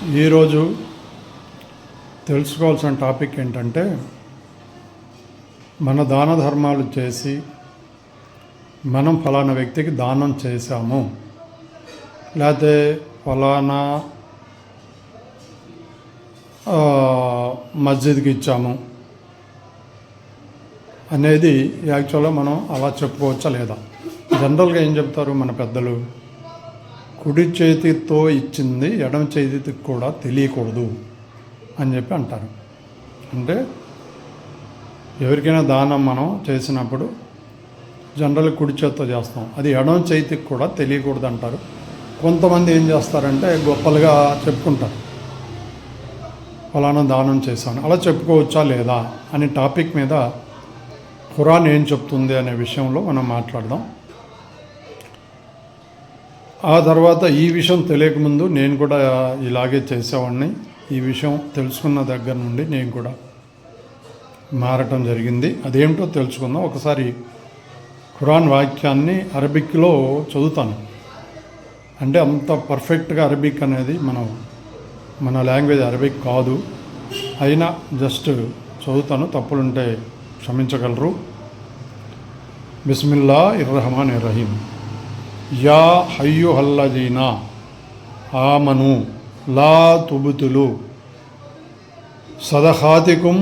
ఈరోజు తెలుసుకోవాల్సిన టాపిక్ ఏంటంటే, మన దాన ధర్మాలు చేసి మనం ఫలానా వ్యక్తికి దానం చేశాము, లేకపోతే ఫలానా మస్జిద్కి ఇచ్చాము అనేది యాక్చువల్గా మనం అలా చెప్పుకోవచ్చా లేదా? జనరల్గా ఏం చెప్తారు మన పెద్దలు, కుడి చేతితో ఇచ్చింది ఎడమ చేతికి కూడా తెలియకూడదు అని చెప్పి అంటారు. అంటే ఎవరికైనా దానం మనం చేసినప్పుడు జనరల్గా కుడి చేతితో చేస్తాం, అది ఎడమ చేతికి కూడా తెలియకూడదు అంటారు. కొంతమంది ఏం చేస్తారంటే గొప్పలుగా చెప్పుకుంటారు, ఫలానా దానం చేశాను, అలా చెప్పుకోవచ్చా లేదా అనే టాపిక్ మీద ఖురాన్ ఏం చెప్తుంది అనే విషయంలో మనం మాట్లాడదాం. ఆ తర్వాత ఈ విషయం తెలియకముందు నేను కూడా ఇలాగే చేసేవాడిని. ఈ విషయం తెలుసుకున్న దగ్గర నుండి నేను కూడా మారటం జరిగింది. అదేమిటో తెలుసుకుందాం. ఒకసారి ఖురాన్ వాక్యాన్ని అరబిక్లో చదువుతాను. అంటే అంత పర్ఫెక్ట్గా అరబిక్ అనేది మన లాంగ్వేజ్ అరబిక్ కాదు, అయినా జస్ట్ చదువుతాను, తప్పులుంటే క్షమించగలరు. బిస్మిల్లాహిర్రహమానిర్రహీం. యా హయ్యుహల్లజీనా ఆమను లా తుబుతులు సదఖాతికుం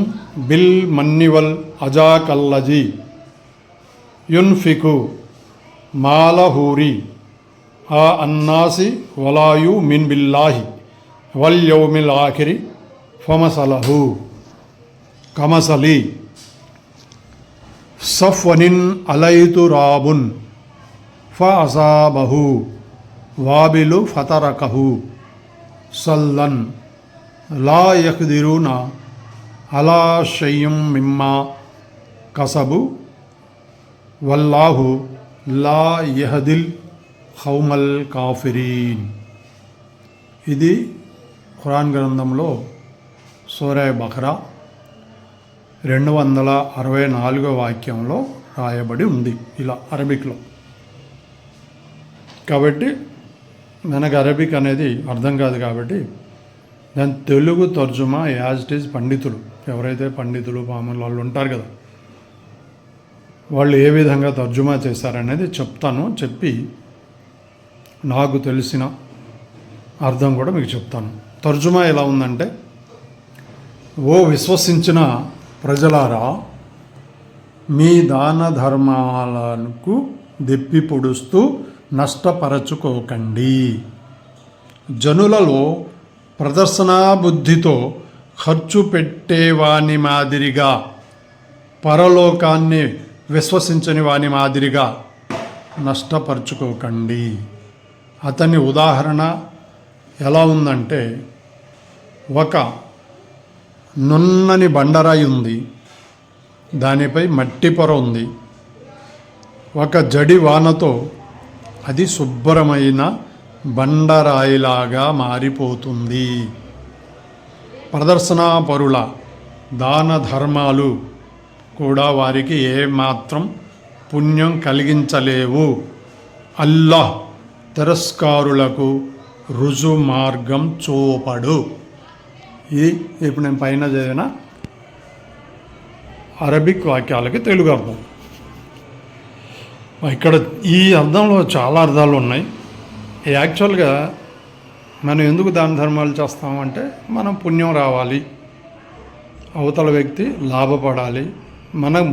బిల్ మన్నివల్ అజాకల్లజీ యున్ఫికు మాలహూరి ఆ అన్నాసి వలాయు మిన్ బిల్లాహి వల్ యౌమిల్ ఆఖిరి ఫమసలహు కమసలి సఫ్వనిన్ అలైతు రాబున్ ఫఅసాబహు వాబిలు ఫతరకహు సల్లన్ లా యఖ్దిరూన అలా షయ్యం మిమ్మా కసబు వల్లాహు లా యహదిల్ ఖౌమల్ కాఫిరీన్. ఇది ఖురాన్ గ్రంథంలో సూరా బఖరా 264వ వాక్యంలో రాయబడి ఉంది ఇలా అరబిక్లో. కాబట్టి మనకు అరబిక్ అనేది అర్థం కాదు, కాబట్టి దాని తెలుగు తర్జుమా యాజ్ ఇట్ ఈజ్ పండితులు, ఎవరైతే పండితులు పాములు వాళ్ళు ఉంటారు కదా, వాళ్ళు ఏ విధంగా తర్జుమా చేశారనేది చెప్తాను. చెప్పి నాకు తెలిసిన అర్థం కూడా మీకు చెప్తాను. తర్జుమా ఎలా ఉందంటే, ఓ విశ్వసించిన ప్రజలారా, మీ దాన ధర్మాలకు దెప్పి పొడుస్తూ నష్టపరచుకోకండి. జనులలో ప్రదర్శనా బుద్ధితో ఖర్చు పెట్టేవాని మాదిరిగా, పరలోకాన్ని విశ్వసించని వాని మాదిరిగా నష్టపరచుకోకండి. అతని ఉదాహరణ ఎలా ఉందంటే, ఒక నున్నని బండరాయి ఉంది, దానిపై మట్టి పొర ఉంది. ఒక జడి వానతో అది శుభ్రమైన బండరాయిలాగా మారిపోతుంది. ప్రదర్శనాపరుల దాన ధర్మాలు కూడా వారికి ఏమాత్రం పుణ్యం కలిగించలేవు. అల్లాహ్ తిరస్కారులకు రుజు మార్గం చూపడు. ఇది ఇప్పుడు నేను పైన చదివిన అరబిక్ వాక్యాలకి తెలుగు అర్థం. ఇక్కడ ఈ అర్థంలో చాలా అర్థాలు ఉన్నాయి. యాక్చువల్గా మనం ఎందుకు దాన ధర్మాలు చేస్తామంటే, మనం పుణ్యం రావాలి, అవతల వ్యక్తి లాభపడాలి.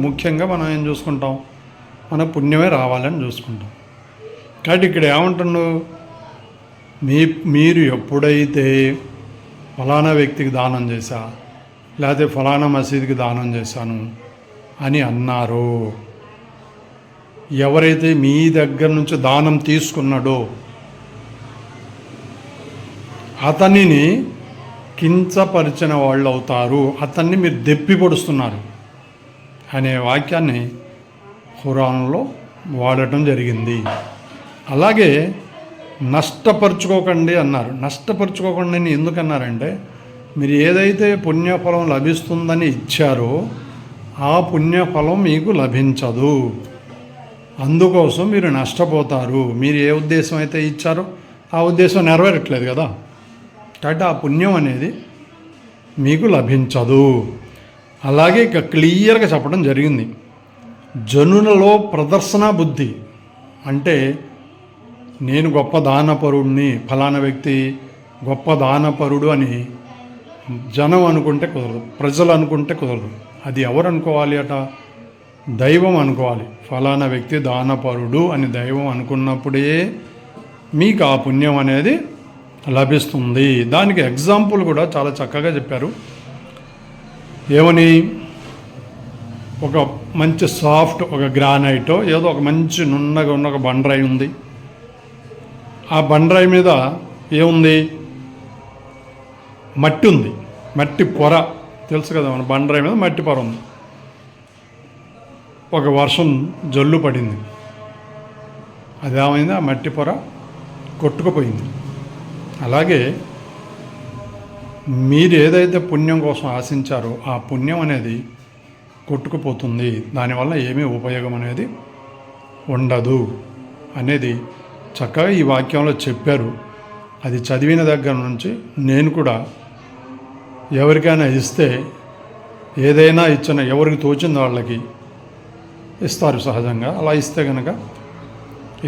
ముఖ్యంగా మనం ఏం చూసుకుంటాం, మన పుణ్యమే రావాలని చూసుకుంటాం. కాబట్టి ఇక్కడ ఏమంటున్నావు, మీరు ఎప్పుడైతే ఫలానా వ్యక్తికి దానం చేశా, లేకపోతే ఫలానా మసీదుకి దానం చేశాను అని అన్నారో, ఎవరైతే మీ దగ్గర నుంచి దానం తీసుకున్నాడో అతనిని కించపరిచిన వాళ్ళు అవుతారు, అతన్ని మీరు దెప్పి పొడుస్తున్నారు అనే వాక్యాన్ని ఖురాన్లో వాడటం జరిగింది. అలాగే నష్టపరుచుకోకండి అన్నారు. నష్టపరుచుకోకండి అని ఎందుకన్నారంటే, మీరు ఏదైతే పుణ్యఫలం లభిస్తుందని ఇచ్చారో ఆ పుణ్యఫలం మీకు లభించదు, అందుకోసం మీరు నష్టపోతారు. మీరు ఏ ఉద్దేశం అయితే ఇచ్చారో ఆ ఉద్దేశం నెరవేరట్లేదు కదా. కాబట్టి ఆ పుణ్యం అనేది మీకు లభించదు. అలాగే ఇక క్లియర్గా చెప్పడం జరిగింది. జనులలో ప్రదర్శన బుద్ధి అంటే నేను గొప్ప దానపరుడిని, ఫలానా వ్యక్తి గొప్ప దానపరుడు అని జనం అనుకుంటే కుదరదు, ప్రజలు అనుకుంటే కుదరదు. అది ఎవరు అనుకోవాలి అట? దైవం అనుకోవాలి. ఫలానా వ్యక్తి దానపరుడు అని దైవం అనుకున్నప్పుడే మీకు ఆ పుణ్యం అనేది లభిస్తుంది. దానికి ఎగ్జాంపుల్ కూడా చాలా చక్కగా చెప్పారు. ఏమని? ఒక మంచి సాఫ్ట్ ఒక గ్రానైటో ఏదో ఒక మంచి నున్నగా ఉన్న ఒక బండరాయి ఉంది. ఆ బండరాయి మీద ఏముంది? మట్టి ఉంది, మట్టి పొర. తెలుసు కదా, మన బండరాయి మీద మట్టి పొర ఉంది. ఒక వర్షం జల్లు పడింది, అదేమైంది? ఆ మట్టి పొర కొట్టుకుపోయింది. అలాగే మీరు ఏదైతే పుణ్యం కోసం ఆశించారో ఆ పుణ్యం అనేది కొట్టుకుపోతుంది. దానివల్ల ఏమీ ఉపయోగం అనేది ఉండదు అనేది చక్కగా ఈ వాక్యంలో చెప్పారు. అది చదివిన దగ్గర నుంచి నేను కూడా ఎవరికైనా ఇస్తే, ఏదైనా ఇచ్చిన ఎవరికి తోచిన వాళ్ళకి ఇస్తారు సహజంగా. అలా ఇస్తే కనుక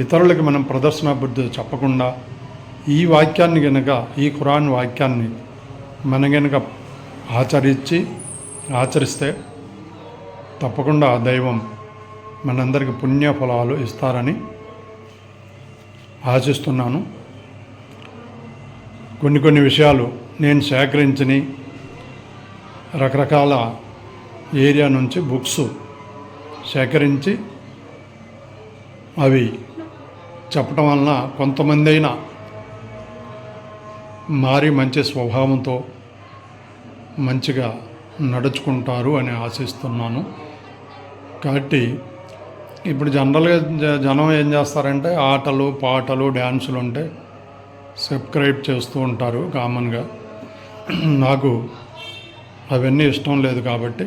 ఇతరులకి మనం ప్రదర్శన బుద్ధి చెప్పకుండా ఈ వాక్యాన్ని కనుక, ఈ ఖురాన్ వాక్యాన్ని మనం కనుక ఆచరిస్తే తప్పకుండా దైవం మనందరికీ పుణ్య ఫలాలు ఇస్తారని ఆశిస్తున్నాను. కొన్ని విషయాలు నేను సేకరించని రకరకాల ఏరియా నుంచి బుక్స్ సేకరించి అవి చెప్పడం వలన కొంతమంది అయినా మారి మంచి స్వభావంతో మంచిగా నడుచుకుంటారు అని ఆశిస్తున్నాను. కాబట్టి ఇప్పుడు జనరల్గా జనం ఏం చేస్తారంటే ఆటలు పాటలు డ్యాన్సులు ఉంటే సబ్స్క్రైబ్ చేస్తూ ఉంటారు కామన్గా. నాకు అవన్నీ ఇష్టం లేదు. కాబట్టి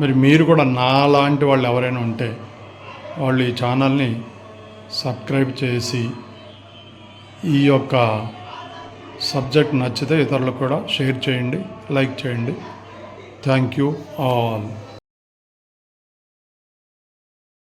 మరి మీరు కూడా నాలాంటి వాళ్ళు ఎవరైనా ఉంటే వాళ్ళు ఈ ఛానల్ని సబ్స్క్రైబ్ చేసి ఈ యొక్క సబ్జెక్ట్ నచ్చితే ఇతరులకు కూడా షేర్ చేయండి, లైక్ చేయండి. Thank you all.